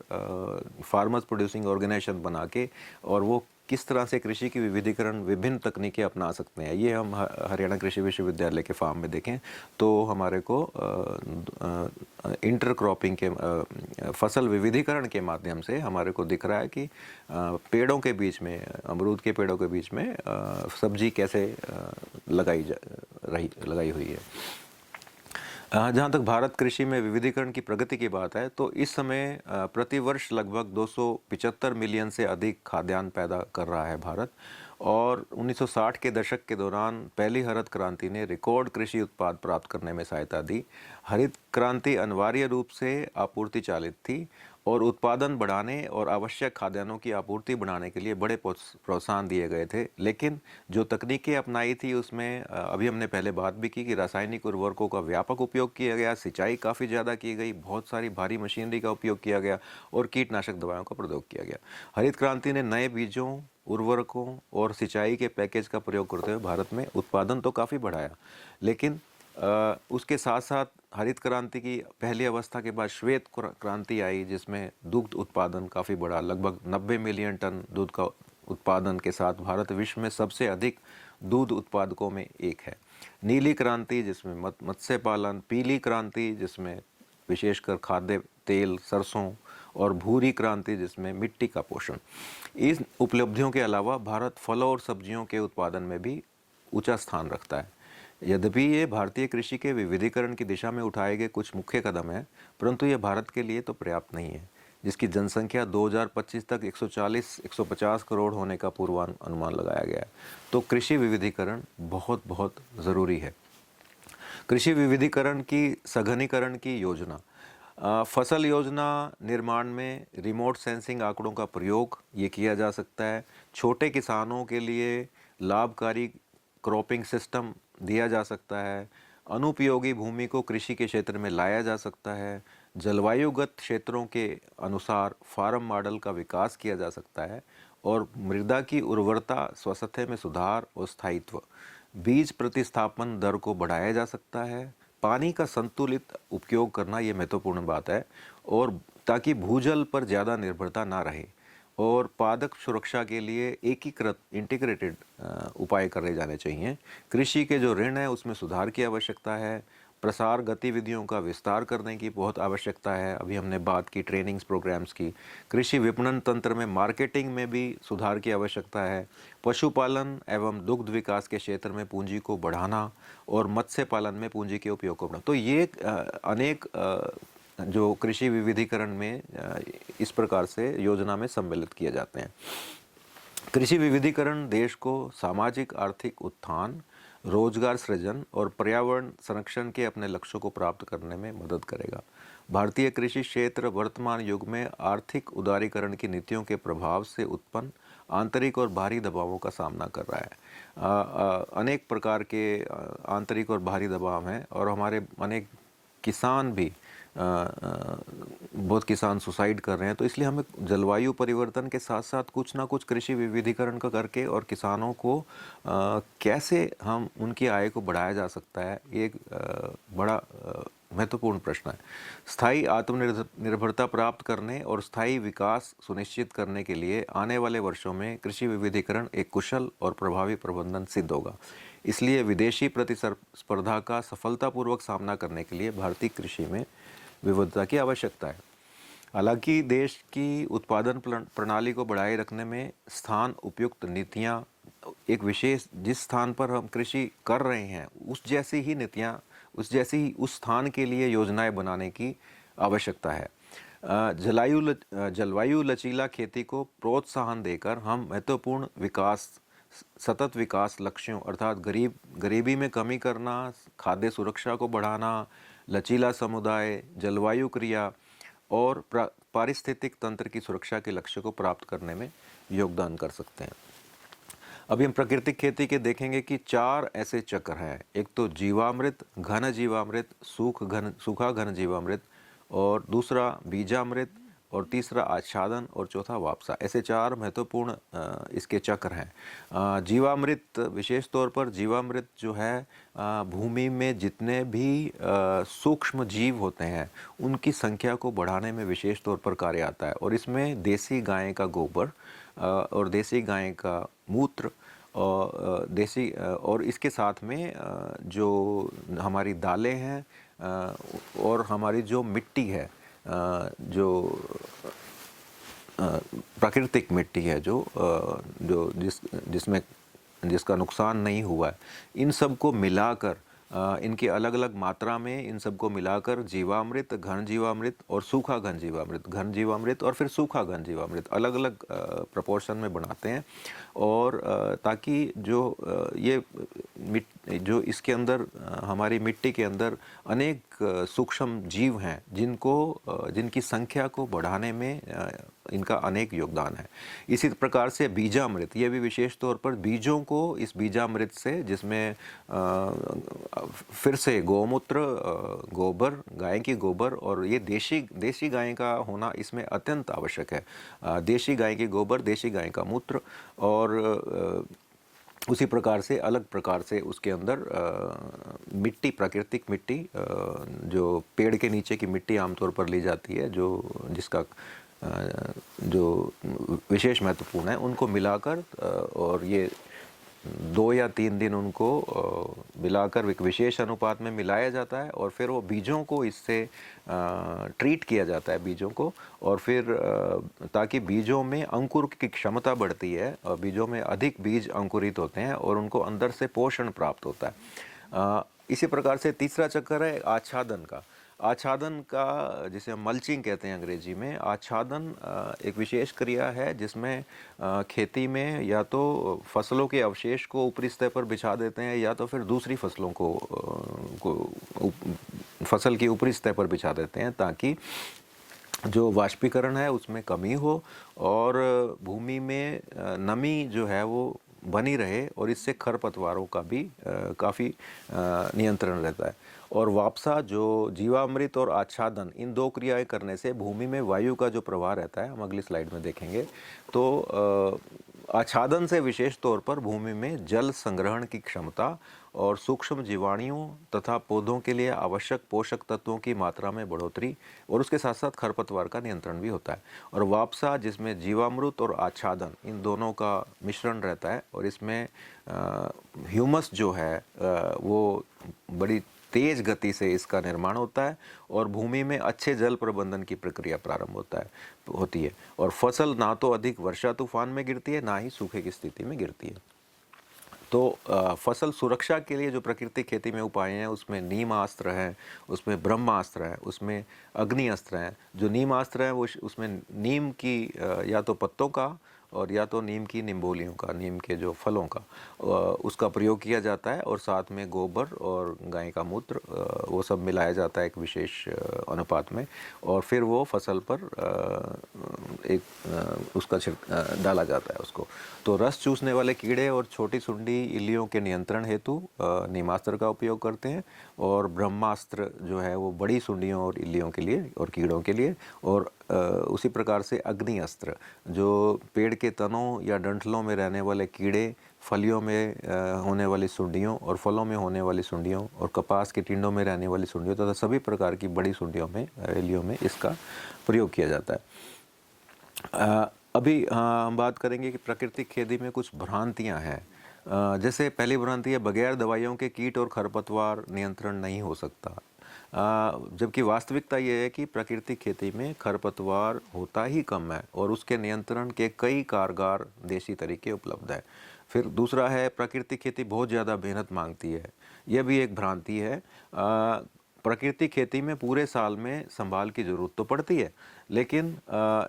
A: फार्मर्स प्रोड्यूसिंग ऑर्गेनाइजेशन बना के, और वो किस तरह से कृषि की विविधीकरण विभिन्न तकनीकें अपना सकते हैं, ये हम हरियाणा कृषि विश्वविद्यालय के फार्म में देखें तो हमारे को इंटरक्रॉपिंग के फसल विविधीकरण के माध्यम से हमारे को दिख रहा है कि पेड़ों के बीच में, अमरूद के पेड़ों के बीच में सब्जी कैसे लगाई हुई है। जहाँ तक भारत कृषि में विविधीकरण की प्रगति की बात है, तो इस समय प्रतिवर्ष लगभग 275 मिलियन से अधिक खाद्यान्न पैदा कर रहा है भारत। और 1960 के दशक के दौरान पहली हरित क्रांति ने रिकॉर्ड कृषि उत्पाद प्राप्त करने में सहायता दी। हरित क्रांति अनिवार्य रूप से आपूर्ति चालित थी और उत्पादन बढ़ाने और आवश्यक खाद्यान्नों की आपूर्ति बढ़ाने के लिए बड़े प्रोत्साहन दिए गए थे। लेकिन जो तकनीकें अपनाई थी उसमें अभी हमने पहले बात भी की कि रासायनिक उर्वरकों का व्यापक उपयोग किया गया, सिंचाई काफ़ी ज़्यादा की गई, बहुत सारी भारी मशीनरी का उपयोग किया गया और कीटनाशक दवाओं का प्रयोग किया गया। हरित क्रांति ने नए बीजों, उर्वरकों और सिंचाई के पैकेज का प्रयोग करते हुए भारत में उत्पादन तो काफ़ी बढ़ाया। लेकिन उसके साथ साथ हरित क्रांति की पहली अवस्था के बाद श्वेत क्रांति आई, जिसमें दुग्ध उत्पादन काफ़ी बढ़ा। लगभग 90 मिलियन टन दूध का उत्पादन के साथ भारत विश्व में सबसे अधिक दूध उत्पादकों में एक है। नीली क्रांति जिसमें मत्स्य पालन, पीली क्रांति जिसमें विशेषकर खाद्य तेल, सरसों, और भूरी क्रांति जिसमें मिट्टी का पोषण। इन उपलब्धियों के अलावा भारत फलों और सब्जियों के उत्पादन में भी ऊंचा स्थान रखता है। यद्यपि ये भारतीय कृषि के विविधीकरण की दिशा में उठाए गए कुछ मुख्य कदम हैं, परंतु ये भारत के लिए तो पर्याप्त नहीं है, जिसकी जनसंख्या 2025 तक 140-150 करोड़ होने का पूर्वानुमान लगाया गया है। तो कृषि विविधीकरण बहुत बहुत ज़रूरी है। कृषि विविधीकरण की सघनीकरण की योजना, फसल योजना निर्माण में रिमोट सेंसिंग आंकड़ों का प्रयोग ये किया जा सकता है। छोटे किसानों के लिए लाभकारी क्रॉपिंग सिस्टम दिया जा सकता है। अनुपयोगी भूमि को कृषि के क्षेत्र में लाया जा सकता है। जलवायुगत क्षेत्रों के अनुसार फार्म मॉडल का विकास किया जा सकता है और मृदा की उर्वरता, स्वास्थ्य में सुधार और स्थायित्व, बीज प्रतिस्थापन दर को बढ़ाया जा सकता है। पानी का संतुलित उपयोग करना ये महत्वपूर्ण बात है, और ताकि भूजल पर ज़्यादा निर्भरता ना रहे, और पादप सुरक्षा के लिए एकीकृत इंटीग्रेटेड उपाय करे जाने चाहिए। कृषि के जो ऋण है उसमें सुधार की आवश्यकता है। प्रसार गतिविधियों का विस्तार करने की बहुत आवश्यकता है। अभी हमने बात की ट्रेनिंग्स प्रोग्राम्स की। कृषि विपणन तंत्र में मार्केटिंग में भी सुधार की आवश्यकता है। पशुपालन एवं दुग्ध विकास के क्षेत्र में पूंजी को बढ़ाना और मत्स्य पालन में पूंजी के उपयोग को बढ़ाना। तो ये अनेक जो कृषि विविधीकरण में इस प्रकार से योजना में सम्मिलित किए जाते हैं। कृषि विविधीकरण देश को सामाजिक आर्थिक उत्थान, रोजगार सृजन और पर्यावरण संरक्षण के अपने लक्ष्यों को प्राप्त करने में मदद करेगा। भारतीय कृषि क्षेत्र वर्तमान युग में आर्थिक उदारीकरण की नीतियों के प्रभाव से उत्पन्न आंतरिक और बाहरी दबावों का सामना कर रहा है। अनेक प्रकार के आंतरिक और बाहरी दबाव हैं, और हमारे अनेक किसान भी बहुत किसान सुसाइड कर रहे हैं। तो इसलिए हमें जलवायु परिवर्तन के साथ साथ कुछ ना कुछ कृषि विविधीकरण का करके और किसानों को कैसे हम उनकी आय को बढ़ाया जा सकता है, ये एक बड़ा महत्वपूर्ण प्रश्न है। स्थायी आत्मनिर्भरता प्राप्त करने और स्थायी विकास सुनिश्चित करने के लिए आने वाले वर्षों में कृषि विविधीकरण एक कुशल और प्रभावी प्रबंधन सिद्ध होगा। इसलिए विदेशी प्रतिस्पर्धा का सफलतापूर्वक सामना करने के लिए भारतीय कृषि में विविधता की आवश्यकता है। हालांकि देश की उत्पादन प्रणाली को बढ़ाए रखने में स्थान उपयुक्त नीतियाँ एक विशेष जिस स्थान पर हम कृषि कर रहे हैं उस जैसी ही नीतियाँ, उस जैसी ही उस स्थान के लिए योजनाएं बनाने की आवश्यकता है। जलवायु लचीला खेती को प्रोत्साहन देकर हम महत्वपूर्ण विकास, सतत विकास लक्ष्यों अर्थात गरीबी में कमी करना, खाद्य सुरक्षा को बढ़ाना, लचीला समुदाय, जलवायु क्रिया और पारिस्थितिक तंत्र की सुरक्षा के लक्ष्य को प्राप्त करने में योगदान कर सकते हैं। अभी हम प्राकृतिक खेती के देखेंगे कि 4 ऐसे चक्र हैं। एक तो जीवामृत, घन जीवामृत, सूखा घन जीवामृत, और दूसरा बीजामृत, और तीसरा आच्छादन, और चौथा वापसा। ऐसे 4 महत्वपूर्ण इसके चक्र हैं। जीवामृत, विशेष तौर पर जीवामृत जो है भूमि में जितने भी सूक्ष्म जीव होते हैं उनकी संख्या को बढ़ाने में विशेष तौर पर कार्य आता है। और इसमें देसी गाय का गोबर और देसी गाय का मूत्र और देसी और इसके साथ में जो हमारी दालें हैं और हमारी जो मिट्टी है, जो प्राकृतिक मिट्टी है, जिसमें जिसका नुकसान नहीं हुआ है, इन सब को मिलाकर इनकी अलग अलग मात्रा में इन सबको मिलाकर जीवामृत, घन जीवामृत और सूखा घन जीवामृत, घन जीवामृत और फिर सूखा घन जीवामृत अलग अलग प्रपोर्शन में बनाते हैं। और ताकि जो इसके अंदर हमारी मिट्टी के अंदर अनेक सूक्ष्म जीव हैं जिनकी संख्या को बढ़ाने में इनका अनेक योगदान है। इसी प्रकार से बीजामृत, ये भी विशेष तौर पर बीजों को इस बीजामृत से, जिसमें फिर से गौमूत्र, गोबर, गाय की गोबर, और ये देशी गाय का होना इसमें अत्यंत आवश्यक है। देशी गाय की गोबर, देशी गाय का मूत्र, और उसी प्रकार से अलग प्रकार से उसके अंदर मिट्टी, प्राकृतिक मिट्टी, जो पेड़ के नीचे की मिट्टी आमतौर पर ली जाती है, जिसका जो विशेष महत्वपूर्ण है, उनको मिलाकर और ये 2 या 3 दिन उनको मिलाकर एक विशेष अनुपात में मिलाया जाता है। और फिर वो बीजों को इससे ट्रीट किया जाता है, बीजों को, और फिर ताकि बीजों में अंकुर की क्षमता बढ़ती है और बीजों में अधिक बीज अंकुरित होते हैं और उनको अंदर से पोषण प्राप्त होता है। इसी प्रकार से तीसरा चक्कर है आच्छादन का। आच्छादन का, जिसे हम मल्चिंग कहते हैं अंग्रेजी में, आच्छादन एक विशेष क्रिया है जिसमें खेती में या तो फसलों के अवशेष को ऊपरी सतह पर बिछा देते हैं या तो फिर दूसरी फसलों को फसल की ऊपरी सतह पर बिछा देते हैं, ताकि जो वाष्पीकरण है उसमें कमी हो और भूमि में नमी जो है वो बनी रहे, और इससे खरपतवारों का भी काफ़ी नियंत्रण रहता है। और वापसा, जो जीवामृत और आच्छादन, इन 2 क्रियाएं करने से भूमि में वायु का जो प्रवाह रहता है, हम अगली स्लाइड में देखेंगे, तो आच्छादन से विशेष तौर पर भूमि में जल संग्रहण की क्षमता और सूक्ष्म जीवाणुओं तथा पौधों के लिए आवश्यक पोषक तत्वों की मात्रा में बढ़ोतरी, और उसके साथ साथ खरपतवार का नियंत्रण भी होता है। और वापसा, जिसमें जीवामृत और आच्छादन, इन दोनों का मिश्रण रहता है, और इसमें ह्यूमस जो है वो बड़ी तेज गति से इसका निर्माण होता है और भूमि में अच्छे जल प्रबंधन की प्रक्रिया प्रारंभ होती है। और फसल ना तो अधिक वर्षा तूफान में गिरती है, ना ही सूखे की स्थिति में गिरती है। तो फसल सुरक्षा के लिए जो प्राकृतिक खेती में उपाय हैं, उसमें नीमास्त्र है, उसमें ब्रह्मास्त्र है, उसमें अग्नि अस्त्र है। जो नीमास्त्र है वो उसमें नीम की या तो पत्तों का और या तो नीम की निम्बोलियों का, नीम के जो फलों का, उसका प्रयोग किया जाता है, और साथ में गोबर और गाय का मूत्र, वो सब मिलाया जाता है एक विशेष अनुपात में, और फिर वो फसल पर उसका डाला जाता है उसको। तो रस चूसने वाले कीड़े और छोटी सुंडी इल्लियों के नियंत्रण हेतु नीमास्त्र का उपयोग करते हैं, और ब्रह्मास्त्र जो है वो बड़ी सुंडियों और इल्लियों के लिए और कीड़ों के लिए, और उसी प्रकार से अग्नि अस्त्र, जो पेड़ के तनों या डंठलों में रहने वाले कीड़े, फलियों में होने वाली सुंडियों और फलों में होने वाली सुंडियों, और कपास के टिंडों में रहने वाली सुंडियों तथा सभी प्रकार की बड़ी सुंडियों में, इल्लियों में इसका प्रयोग किया जाता है। अभी हम बात करेंगे कि प्राकृतिक खेती में कुछ भ्रांतियां हैं। जैसे पहली भ्रांति है, बगैर दवाइयों के कीट और खरपतवार नियंत्रण नहीं हो सकता। जबकि वास्तविकता ये है कि प्राकृतिक खेती में खरपतवार होता ही कम है और उसके नियंत्रण के कई कारगर देसी तरीके उपलब्ध हैं। फिर दूसरा है प्राकृतिक खेती बहुत ज़्यादा मेहनत मांगती है। यह भी एक भ्रांति है। प्राकृतिक खेती में पूरे साल में संभाल की ज़रूरत तो पड़ती है, लेकिन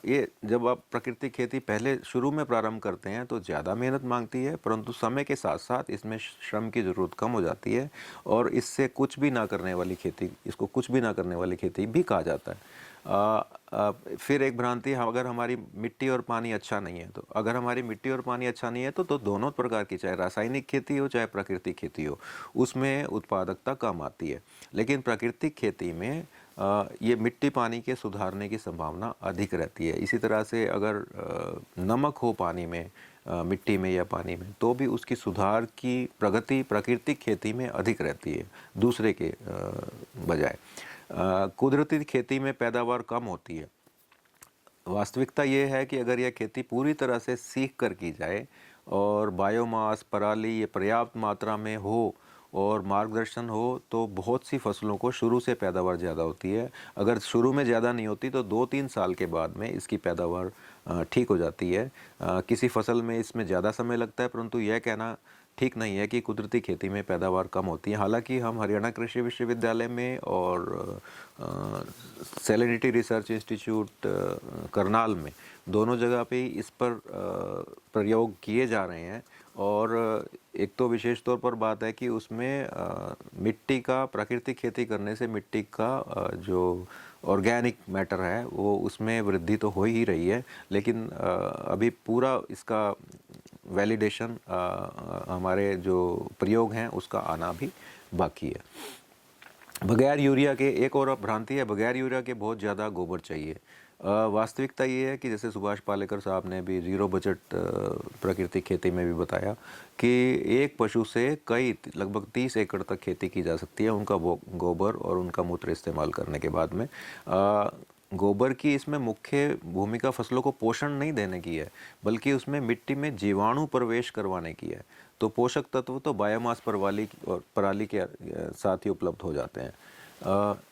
A: ये जब आप प्राकृतिक खेती पहले शुरू में प्रारंभ करते हैं तो ज़्यादा मेहनत मांगती है, परंतु समय के साथ साथ इसमें श्रम की ज़रूरत कम हो जाती है और इससे कुछ भी ना करने वाली खेती, इसको कुछ भी ना करने वाली खेती भी कहा जाता है। फिर एक भ्रांति, अगर हमारी मिट्टी और पानी अच्छा नहीं है, तो अगर हमारी मिट्टी और पानी अच्छा नहीं है तो दोनों प्रकार की, चाहे रासायनिक खेती हो चाहे प्राकृतिक खेती हो, उसमें उत्पादकता कम आती है। लेकिन प्राकृतिक खेती में ये मिट्टी पानी के सुधारने की संभावना अधिक रहती है। इसी तरह से अगर नमक हो पानी में, मिट्टी में या पानी में, तो भी उसकी सुधार की प्रगति प्राकृतिक खेती में अधिक रहती है दूसरे के बजाय। कुदरती खेती में पैदावार कम होती है। वास्तविकता ये है कि अगर यह खेती पूरी तरह से सीख कर की जाए और बायोमास, पराली ये पर्याप्त मात्रा में हो और मार्गदर्शन हो, तो बहुत सी फसलों को शुरू से पैदावार ज़्यादा होती है। अगर शुरू में ज़्यादा नहीं होती तो 2-3 साल के बाद में इसकी पैदावार ठीक हो जाती है। किसी फसल में इसमें ज़्यादा समय लगता है, परंतु यह कहना ठीक नहीं है कि कुदरती खेती में पैदावार कम होती है। हालांकि हम हरियाणा कृषि विश्वविद्यालय में और सेलेनिटी रिसर्च इंस्टीट्यूट करनाल में, दोनों जगह पे इस पर प्रयोग किए जा रहे हैं। और एक तो विशेष तौर पर बात है कि उसमें मिट्टी का, प्राकृतिक खेती करने से मिट्टी का जो ऑर्गेनिक मैटर है वो उसमें वृद्धि तो हो ही रही है, लेकिन अभी पूरा इसका वैलिडेशन, हमारे जो प्रयोग हैं उसका आना भी बाकी है। बगैर यूरिया के, एक और भ्रांति है, बगैर यूरिया के बहुत ज़्यादा गोबर चाहिए। वास्तविकता ये है कि जैसे सुभाष पालेकर साहब ने भी जीरो बजट प्राकृतिक खेती में भी बताया कि एक पशु से कई, लगभग 30 एकड़ तक खेती की जा सकती है उनका गोबर और उनका मूत्र इस्तेमाल करने के बाद में। गोबर की इसमें मुख्य भूमिका फसलों को पोषण नहीं देने की है, बल्कि उसमें मिट्टी में जीवाणु प्रवेश करवाने की है। तो पोषक तत्व तो बायोमास पराली के साथ ही उपलब्ध हो जाते हैं।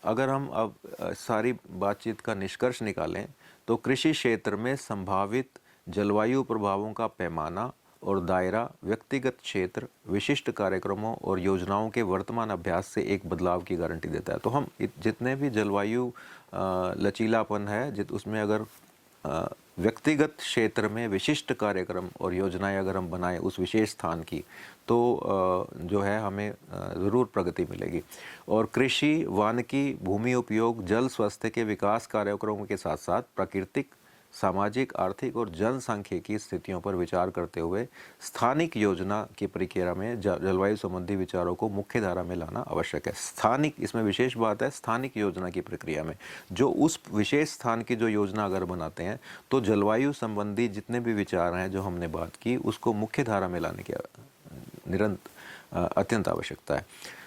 A: अगर हम अब सारी बातचीत का निष्कर्ष निकालें तो कृषि क्षेत्र में संभावित जलवायु प्रभावों का पैमाना और दायरा व्यक्तिगत क्षेत्र, विशिष्ट कार्यक्रमों और योजनाओं के वर्तमान अभ्यास से एक बदलाव की गारंटी देता है। तो हम जितने भी जलवायु लचीलापन है, उसमें अगर व्यक्तिगत क्षेत्र में विशिष्ट कार्यक्रम और योजनाएं अगर हम बनाएं उस विशेष स्थान की, तो जो है हमें ज़रूर प्रगति मिलेगी। और कृषि, वानिकी, भूमि उपयोग, जल स्वास्थ्य के विकास कार्यक्रमों के साथ साथ प्राकृतिक, सामाजिक, आर्थिक और जनसांख्यिकी स्थितियों पर विचार करते हुए स्थानिक योजना की प्रक्रिया में जलवायु संबंधी विचारों को मुख्य धारा में लाना आवश्यक है। स्थानिक, इसमें विशेष बात है, स्थानिक योजना की प्रक्रिया में जो उस विशेष स्थान की जो योजना अगर बनाते हैं तो जलवायु संबंधी जितने भी विचार हैं जो हमने बात की उसको मुख्य धारा में लाने की अत्यंत आवश्यकता है।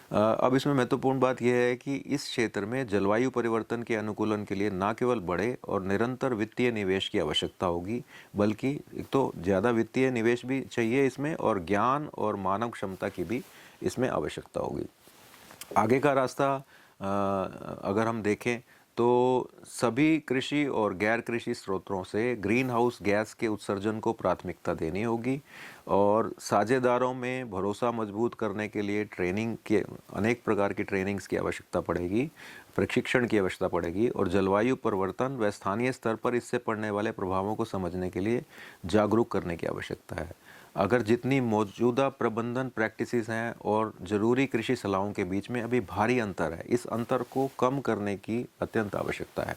A: अब इसमें महत्वपूर्ण बात यह है कि इस क्षेत्र में जलवायु परिवर्तन के अनुकूलन के लिए न केवल बड़े और निरंतर वित्तीय निवेश की आवश्यकता होगी, बल्कि एक तो ज़्यादा वित्तीय निवेश भी चाहिए इसमें, और ज्ञान और मानव क्षमता की भी इसमें आवश्यकता होगी। आगे का रास्ता अगर हम देखें तो सभी कृषि और गैर कृषि स्रोतों से ग्रीन हाउस गैस के उत्सर्जन को प्राथमिकता देनी होगी, और साझेदारों में भरोसा मजबूत करने के लिए ट्रेनिंग के, अनेक प्रकार की ट्रेनिंग्स की आवश्यकता पड़ेगी, प्रशिक्षण की आवश्यकता पड़ेगी, और जलवायु परिवर्तन व स्थानीय स्तर पर इससे पड़ने वाले प्रभावों को समझने के लिए जागरूक करने की आवश्यकता है। अगर जितनी मौजूदा प्रबंधन प्रैक्टिसेस हैं और ज़रूरी कृषि सलाहों के बीच में अभी भारी अंतर है, इस अंतर को कम करने की अत्यंत आवश्यकता है।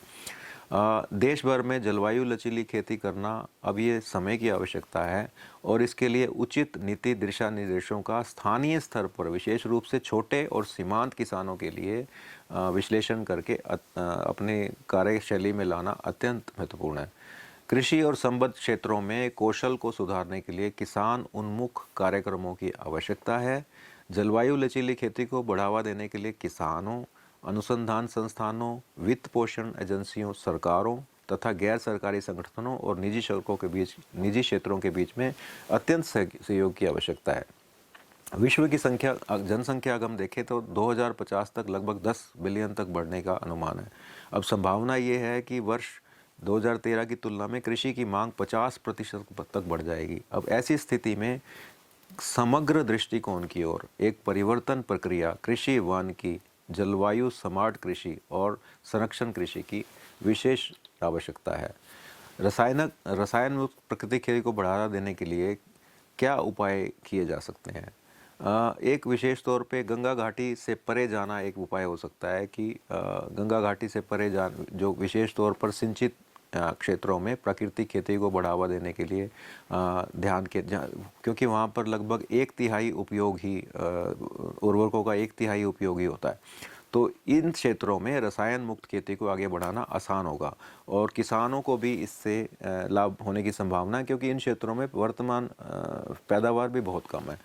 A: देश भर में जलवायु लचीली खेती करना अब ये समय की आवश्यकता है, और इसके लिए उचित नीति दिशा निर्देशों का स्थानीय स्तर पर विशेष रूप से छोटे और सीमांत किसानों के लिए विश्लेषण करके अपने कार्यशैली में लाना अत्यंत महत्वपूर्ण है। कृषि और संबद्ध क्षेत्रों में कौशल को सुधारने के लिए किसान उन्मुख कार्यक्रमों की आवश्यकता है। जलवायु लचीली खेती को बढ़ावा देने के लिए किसानों, अनुसंधान संस्थानों, वित्त पोषण एजेंसियों, सरकारों तथा गैर सरकारी संगठनों और निजी क्षेत्रों के बीच में अत्यंत सहयोग की आवश्यकता है। विश्व की जनसंख्या अगर हम देखें तो 2050 तक लगभग 10 बिलियन तक बढ़ने का अनुमान है। अब संभावना ये है कि वर्ष 2013 की तुलना में कृषि की मांग 50% तक बढ़ जाएगी। अब ऐसी स्थिति में समग्र दृष्टिकोण की ओर एक परिवर्तन प्रक्रिया कृषि वानिकी, जलवायु स्मार्ट कृषि और संरक्षण कृषि की विशेष आवश्यकता है। रसायन मुक्त प्राकृतिक खेती को बढ़ावा देने के लिए क्या उपाय किए जा सकते हैं? एक विशेष तौर पे गंगा घाटी से परे जाना एक उपाय हो सकता है कि गंगा घाटी से परे जो विशेष तौर पर सिंचित क्षेत्रों में प्राकृतिक खेती को बढ़ावा देने के लिए क्योंकि वहाँ पर लगभग 1/3 उपयोग ही उर्वरकों का 1/3 उपयोग ही होता है। तो इन क्षेत्रों में रसायन मुक्त खेती को आगे बढ़ाना आसान होगा और किसानों को भी इससे लाभ होने की संभावना है, क्योंकि इन क्षेत्रों में वर्तमान पैदावार भी बहुत कम है।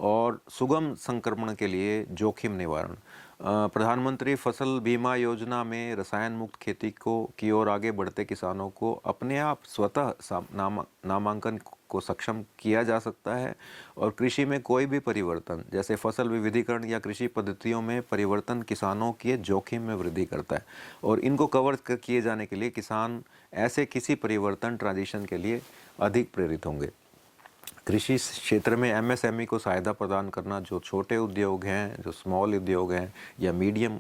A: और सुगम संक्रमण के लिए जोखिम निवारण, प्रधानमंत्री फसल बीमा योजना में रसायन मुक्त खेती की ओर आगे बढ़ते किसानों को अपने आप स्वतः नामांकन को सक्षम किया जा सकता है और कृषि में कोई भी परिवर्तन जैसे फसल विविधीकरण या कृषि पद्धतियों में परिवर्तन किसानों के जोखिम में वृद्धि करता है और इनको कवर किए जाने के लिए किसान ऐसे किसी परिवर्तन ट्रांजिशन के लिए अधिक प्रेरित होंगे। कृषि क्षेत्र में एमएसएमई को सहायता प्रदान करना, जो छोटे उद्योग हैं, जो स्मॉल उद्योग हैं या मीडियम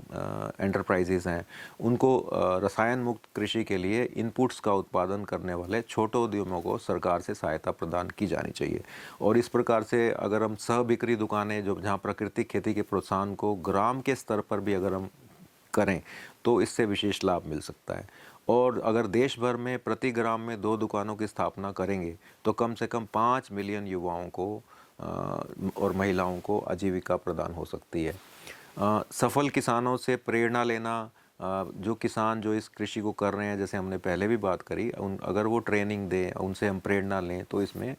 A: एंटरप्राइजेज हैं, उनको रसायन मुक्त कृषि के लिए इनपुट्स का उत्पादन करने वाले छोटे उद्यमों को सरकार से सहायता प्रदान की जानी चाहिए। और इस प्रकार से अगर हम सह बिक्री दुकानें जो जहाँ प्राकृतिक खेती के प्रोत्साहन को ग्राम के स्तर पर भी अगर हम करें तो इससे विशेष लाभ मिल सकता है। और अगर देश भर में प्रति ग्राम में 2 दुकानों की स्थापना करेंगे तो कम से कम 5 मिलियन युवाओं को और महिलाओं को आजीविका प्रदान हो सकती है। सफल किसानों से प्रेरणा लेना, जो किसान जो इस कृषि को कर रहे हैं, जैसे हमने पहले भी बात करी, अगर वो ट्रेनिंग दें, उनसे हम प्रेरणा लें तो इसमें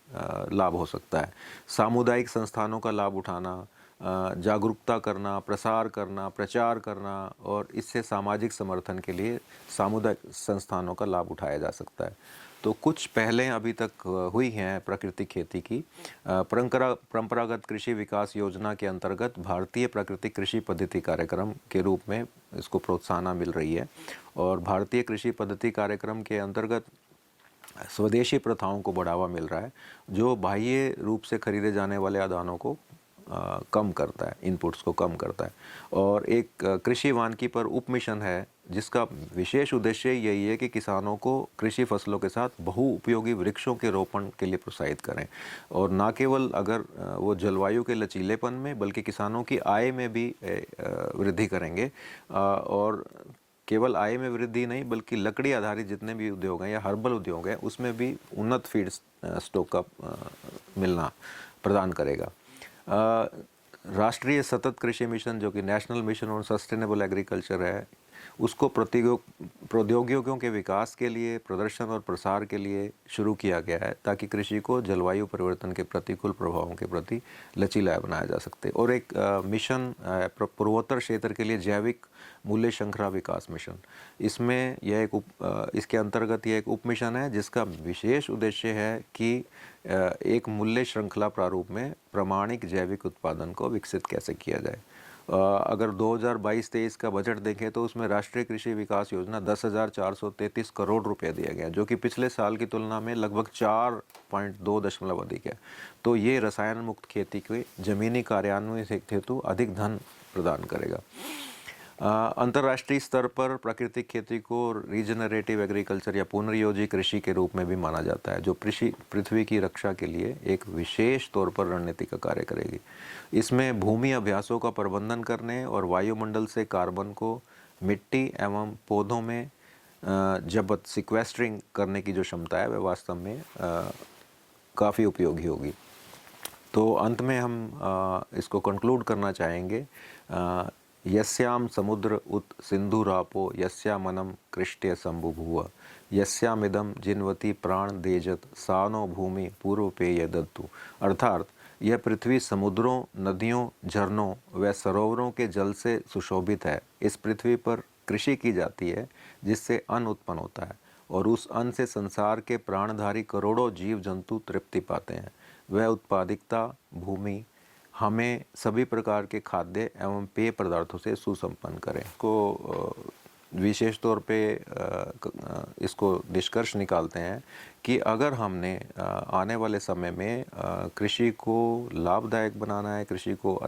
A: लाभ हो सकता है। सामुदायिक संस्थानों का लाभ उठाना, जागरूकता करना, प्रचार करना और इससे सामाजिक समर्थन के लिए सामुदायिक संस्थानों का लाभ उठाया जा सकता है। तो कुछ पहलें अभी तक हुई हैं प्राकृतिक खेती की। परंपरागत कृषि विकास योजना के अंतर्गत भारतीय प्राकृतिक कृषि पद्धति कार्यक्रम के रूप में इसको प्रोत्साहन मिल रही है और भारतीय कृषि पद्धति कार्यक्रम के अंतर्गत स्वदेशी प्रथाओं को बढ़ावा मिल रहा है, जो बाह्य रूप से खरीदे जाने वाले आदानों को कम करता है, इनपुट्स को कम करता है। और एक कृषि वानिकी पर उप मिशन है जिसका विशेष उद्देश्य यही है कि किसानों को कृषि फसलों के साथ बहुउपयोगी वृक्षों के रोपण के लिए प्रोत्साहित करें और न केवल अगर वो जलवायु के लचीलेपन में बल्कि किसानों की आय में भी वृद्धि करेंगे। और केवल आय में वृद्धि नहीं बल्कि लकड़ी आधारित जितने भी उद्योग हैं या हर्बल उद्योग हैं उसमें भी उन्नत फीड स्टॉक का मिलना प्रदान करेगा। राष्ट्रीय सतत कृषि मिशन जो कि national mission on sustainable agriculture है, उसको प्रौद्योगिकियों के विकास के लिए, प्रदर्शन और प्रसार के लिए शुरू किया गया है ताकि कृषि को जलवायु परिवर्तन के प्रतिकूल प्रभावों के प्रति लचीला बनाया जा सकते। और एक मिशन पूर्वोत्तर क्षेत्र के लिए जैविक मूल्य श्रृंखला विकास मिशन, इसमें यह इसके अंतर्गत यह एक उप मिशन है जिसका विशेष उद्देश्य है कि एक मूल्य श्रृंखला प्रारूप में प्रमाणिक जैविक उत्पादन को विकसित कैसे किया जाए। अगर 2022-23 का बजट देखें तो उसमें राष्ट्रीय कृषि विकास योजना 10,433 करोड़ रुपए दिया गया, जो कि पिछले साल की तुलना में लगभग 4.2 अधिक है। तो ये रसायन मुक्त खेती के जमीनी कार्यान्वयन हेतु अधिक धन प्रदान करेगा। अंतर्राष्ट्रीय स्तर पर प्राकृतिक खेती को रीजनरेटिव एग्रीकल्चर या पुनर्योजी कृषि के रूप में भी माना जाता है, जो पृथ्वी की रक्षा के लिए एक विशेष तौर पर रणनीति का कार्य करेगी। इसमें भूमि अभ्यासों का प्रबंधन करने और वायुमंडल से कार्बन को मिट्टी एवं पौधों में जबत सिक्वेस्ट्रिंग करने की जो क्षमता है वह वास्तव में काफ़ी उपयोगी होगी। तो अंत में हम इसको कंक्लूड करना चाहेंगे। यस्याम समुद्र उत सिंधुरापो यस्यामनम कृष्टय संबुभुव यस्यामिदम जिन्वती प्राण देजत सानो भूमि पूर्व पेय दत्तु। अर्थात यह पृथ्वी समुद्रों, नदियों, झरनों व सरोवरों के जल से सुशोभित है। इस पृथ्वी पर कृषि की जाती है जिससे अन्न उत्पन्न होता है और उस अन्न से संसार के प्राणधारी करोड़ों जीव जंतु तृप्ति पाते हैं। वह उत्पादिकता भूमि हमें सभी प्रकार के खाद्य एवं पेय पदार्थों से सुसंपन्न करें। को विशेष तौर पे इसको निष्कर्ष निकालते हैं कि अगर हमने आने वाले समय में कृषि को लाभदायक बनाना है, कृषि को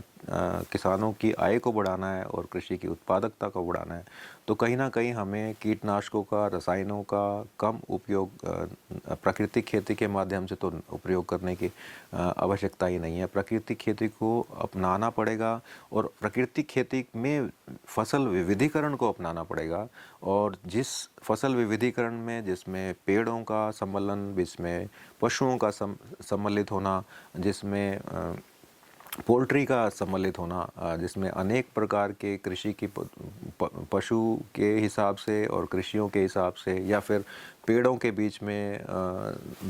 A: किसानों की आय को बढ़ाना है और कृषि की उत्पादकता को बढ़ाना है, तो कहीं ना कहीं हमें कीटनाशकों का, रसायनों का कम उपयोग प्राकृतिक खेती के माध्यम से तो उपयोग करने की आवश्यकता ही नहीं है। प्राकृतिक खेती को अपनाना पड़ेगा और प्राकृतिक खेती में फसल विविधीकरण को अपनाना पड़ेगा। और जिस फसल विविधीकरण में जिसमें पेड़ों का सम्मिलन, जिसमें पशुओं का सम्मिलित होना, जिसमें पोल्ट्री का सम्मिलित होना, जिसमें अनेक प्रकार के कृषि की पशु के हिसाब से और कृषियों के हिसाब से या फिर पेड़ों के बीच में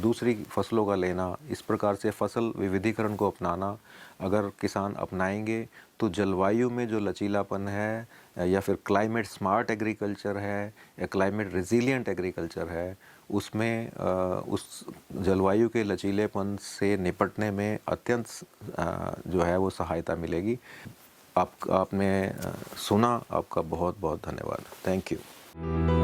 A: दूसरी फसलों का लेना, इस प्रकार से फसल विविधीकरण को अपनाना अगर किसान अपनाएंगे तो जलवायु में जो लचीलापन है या फिर क्लाइमेट स्मार्ट एग्रीकल्चर है या क्लाइमेट रेजिलिएंट एग्रीकल्चर है, उसमें उस जलवायु के लचीलेपन से निपटने में अत्यंत जो है वो सहायता मिलेगी। आपने सुना, आपका बहुत बहुत धन्यवाद। Thank you.